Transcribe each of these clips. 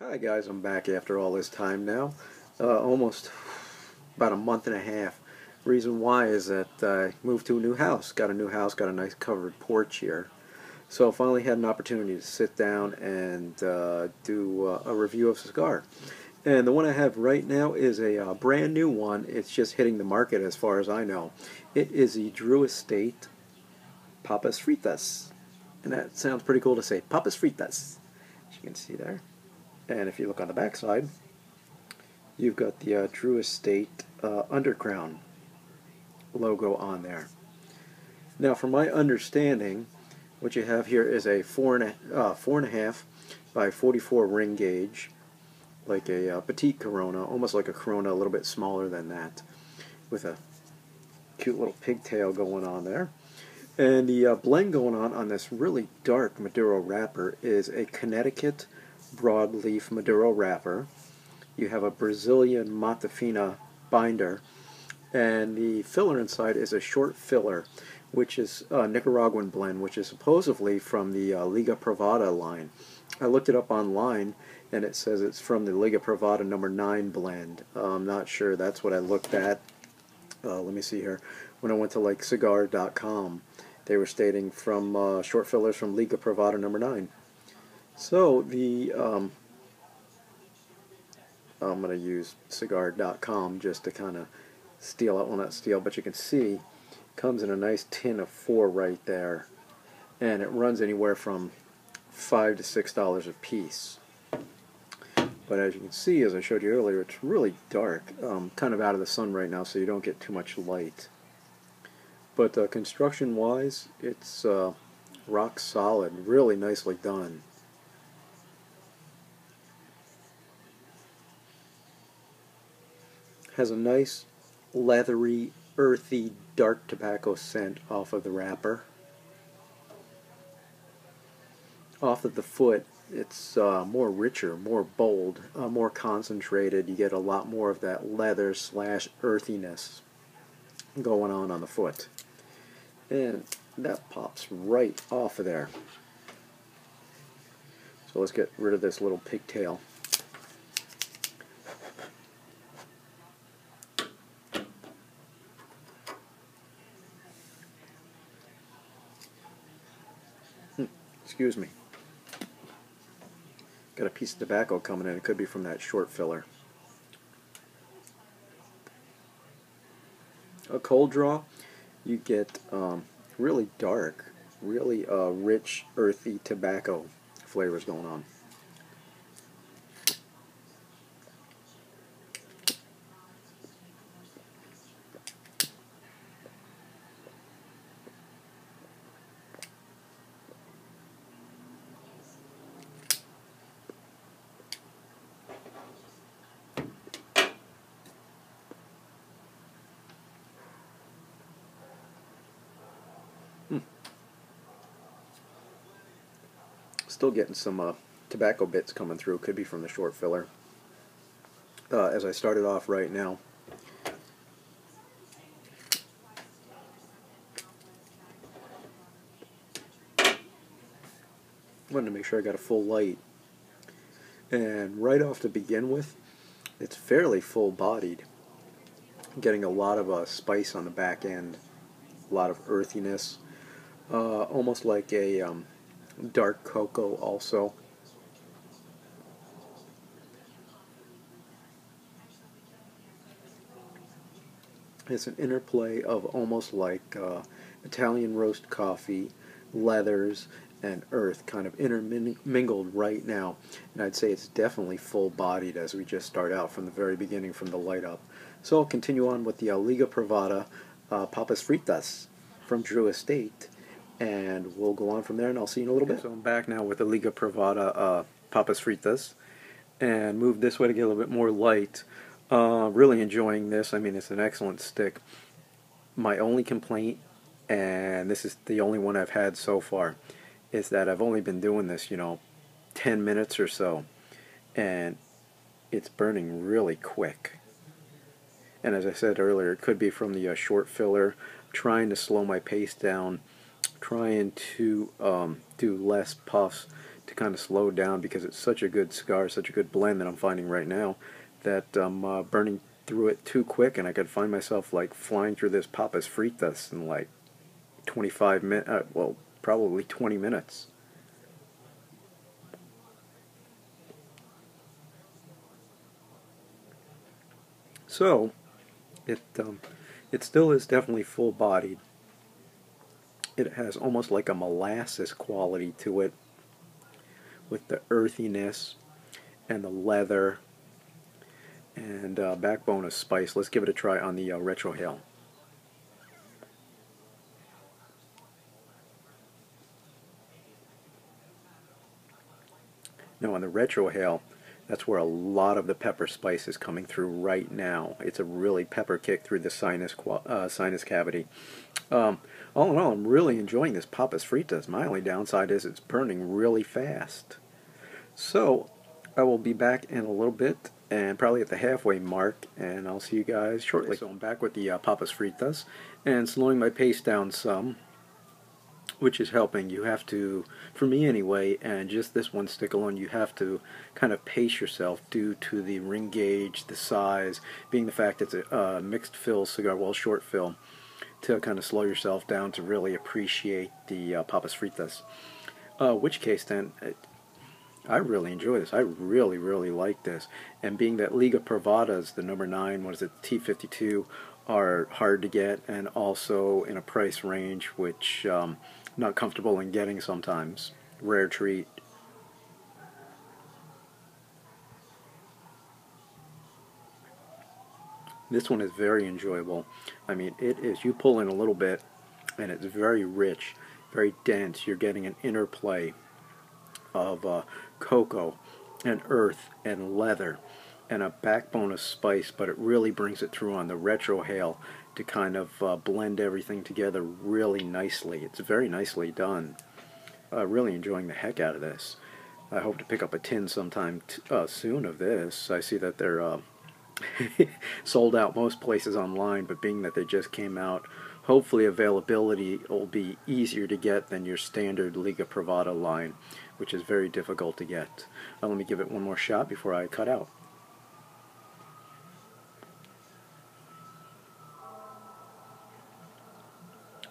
Hi guys, I'm back after all this time now. Almost about a month and a half. Reason why is that I moved to a new house. Got a new house, got a nice covered porch here. So I finally had an opportunity to sit down and do a review of a cigar. And the one I have right now is a brand new one. It's just hitting the market as far as I know. It is the Drew Estate Papas Fritas. And that sounds pretty cool to say. Papas Fritas. As you can see there. And if you look on the back side, you've got the Drew Estate Undercrown logo on there. Now, from my understanding, what you have here is a four and a half by 44 ring gauge, like a petite Corona, almost like a Corona, a little bit smaller than that, with a cute little pigtail going on there. And the blend going on this really dark Maduro wrapper is a Connecticut broadleaf Maduro wrapper. You have a Brazilian Matafina binder, and the filler inside is a short filler, which is a Nicaraguan blend, which is supposedly from the Liga Privada line. I looked it up online, and it says it's from the Liga Privada number 9 blend. I'm not sure. That's what I looked at. Let me see here. When I went to like cigar.com, they were stating from short fillers from Liga Privada number 9. So the I'm going to use cigar.com just to kind of steal out, well, not steal, but you can see it comes in a nice tin of 4 right there, and it runs anywhere from $5 to $6 a piece. But as you can see, as I showed you earlier, it's really dark, kind of out of the sun right now, so you don't get too much light. But construction wise, it's rock solid, really nicely done. Has a nice leathery, earthy, dark tobacco scent off of the wrapper. Off of the foot, it's more richer, more bold, more concentrated. You get a lot more of that leather slash earthiness going on the foot. And that pops right off of there. So let's get rid of this little pigtail. Excuse me. Got a piece of tobacco coming in. It could be from that short filler. A cold draw, you get really dark, really rich, earthy tobacco flavors going on. Still getting some tobacco bits coming through. Could be from the short filler. As I started off right now, wanted to make sure I got a full light. And right off to begin with, it's fairly full-bodied. Getting a lot of spice on the back end, a lot of earthiness, almost like a dark cocoa also. It's an interplay of almost like Italian roast coffee, leathers, and earth kind of intermingled right now. And I'd say it's definitely full-bodied as we just start out from the very beginning, from the light up. So I'll continue on with the Liga Privada Papas Fritas from Drew Estate, and we'll go on from there, and I'll see you in a little bit. So I'm back now with the Liga Privada Papas Fritas, and move this way to get a little bit more light. Really enjoying this. I mean, it's an excellent stick. My only complaint, and this is the only one I've had so far, is that I've only been doing this, 10 minutes or so, and it's burning really quick. And as I said earlier, it could be from the short filler, trying to slow my pace down, trying to do less puffs to kind of slow down because it's such a good cigar, such a good blend that I'm finding right now that I'm burning through it too quick, and I could find myself like flying through this Papas Fritas in like 25 minutes, well, probably 20 minutes. So, it it still is definitely full-bodied. It has almost like a molasses quality to it, with the earthiness and the leather and backbone of spice. Let's give it a try on the Retro Hail. Now on the Retro Hail, that's where a lot of the pepper spice is coming through right now. It's a really pepper kick through the sinus cavity. All in all, I'm really enjoying this Papas Fritas. My only downside is it's burning really fast. So, I will be back in a little bit, and probably at the halfway mark, and I'll see you guys shortly. So I'm back with the Papas Fritas, and slowing my pace down some, which is helping. You have to, for me anyway, and just this one stick alone, you have to kind of pace yourself due to the ring gauge, the size, being the fact it's a mixed fill cigar, well, short fill, to kind of slow yourself down to really appreciate the Papas Fritas. Which case then, I really enjoy this. I really, really like this. And being that Liga Privadas, the number 9, what is it, T52, are hard to get, and also in a price range which not comfortable in getting sometimes. Rare treat. This one is very enjoyable. I mean, it is, you pull in a little bit, and it's very rich, very dense. You're getting an interplay of cocoa and earth and leather and a backbone of spice, but it really brings it through on the Retro Hail to kind of blend everything together really nicely. It's very nicely done. Really enjoying the heck out of this. I hope to pick up a tin sometime soon of this. I see that they're sold out most places online, but being that they just came out, hopefully availability will be easier to get than your standard Liga Privada line, which is very difficult to get. Let me give it one more shot before I cut out.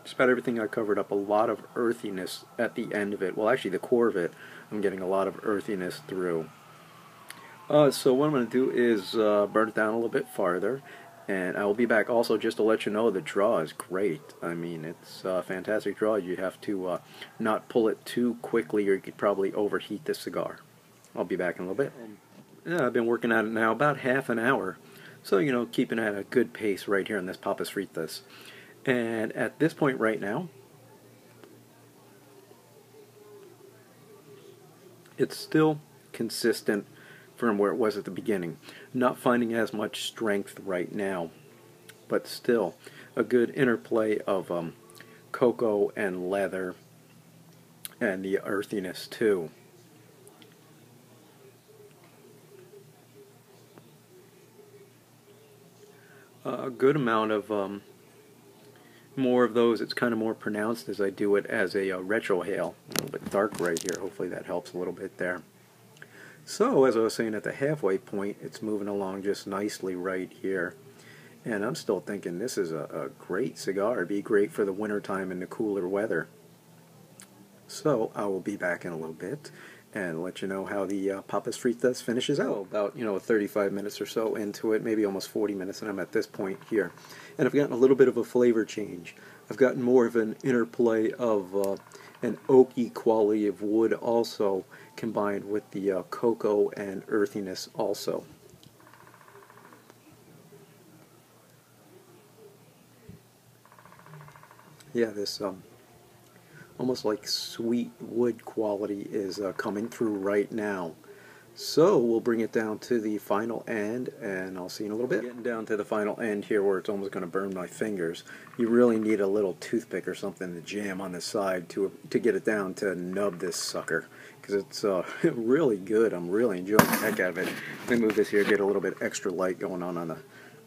Just about everything I covered up, a lot of earthiness at the end of it. Well, actually the core of it, I'm getting a lot of earthiness through. So what I'm going to do is burn it down a little bit farther, and I will be back also just to let you know the draw is great. I mean, it's a fantastic draw. You have to not pull it too quickly or you could probably overheat the cigar. I'll be back in a little bit. Yeah, I've been working at it now about half an hour, so you know, keeping at a good pace right here in this Papas Fritas. And at this point right now, it's still consistent from where it was at the beginning. Not finding as much strength right now, but still a good interplay of cocoa and leather and the earthiness too. A good amount of more of those. It's kind of more pronounced as I do it as a Retro Hail. A little bit dark right here. Hopefully that helps a little bit there. So, as I was saying, at the halfway point, it's moving along just nicely right here. And I'm still thinking this is a great cigar. It'd be great for the winter time and the cooler weather. So, I will be back in a little bit and let you know how the Papas Fritas finishes out. About, 35 minutes or so into it, maybe almost 40 minutes, and I'm at this point here. And I've gotten a little bit of a flavor change. I've gotten more of an interplay of an oaky quality of wood also, combined with the cocoa and earthiness also. Yeah, this almost like sweet wood quality is coming through right now. So we'll bring it down to the final end, and I'll see you in a little bit. Getting down to the final end here where it's almost going to burn my fingers. You really need a little toothpick or something to jam on the side to get it down to nub this sucker, because it's really good. I'm really enjoying the heck out of it. Let me move this here, get a little bit extra light going on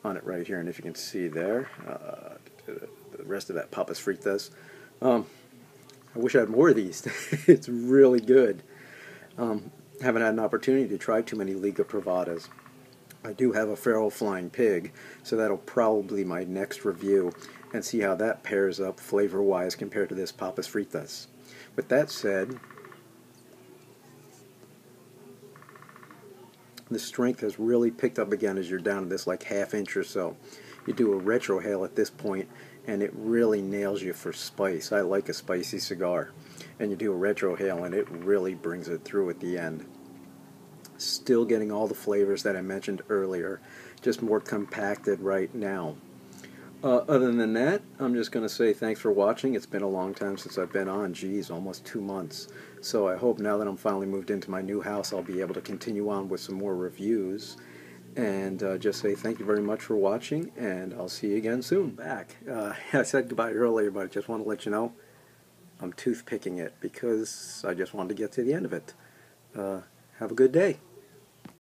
it right here, and if you can see there, the rest of that Papas Fritas. I wish I had more of these. It's really good. Haven't had an opportunity to try too many Liga Privadas. I do have a feral flying pig, so that'll probably be my next review, and see how that pairs up flavor-wise compared to this Papas Fritas. With that said, the strength has really picked up again as you're down to this like half inch or so. You do a retrohale at this point, and it really nails you for spice. I like a spicy cigar. And you do a retrohale, and it really brings it through at the end. Still getting all the flavors that I mentioned earlier, just more compacted right now. Other than that, I'm just going to say thanks for watching. It's been a long time since I've been on. Geez, almost 2 months. So I hope now that I'm finally moved into my new house, I'll be able to continue on with some more reviews. And just say thank you very much for watching, and I'll see you again soon. Back. I said goodbye earlier, but I just want to let you know I'm toothpicking it because I just wanted to get to the end of it. Have a good day.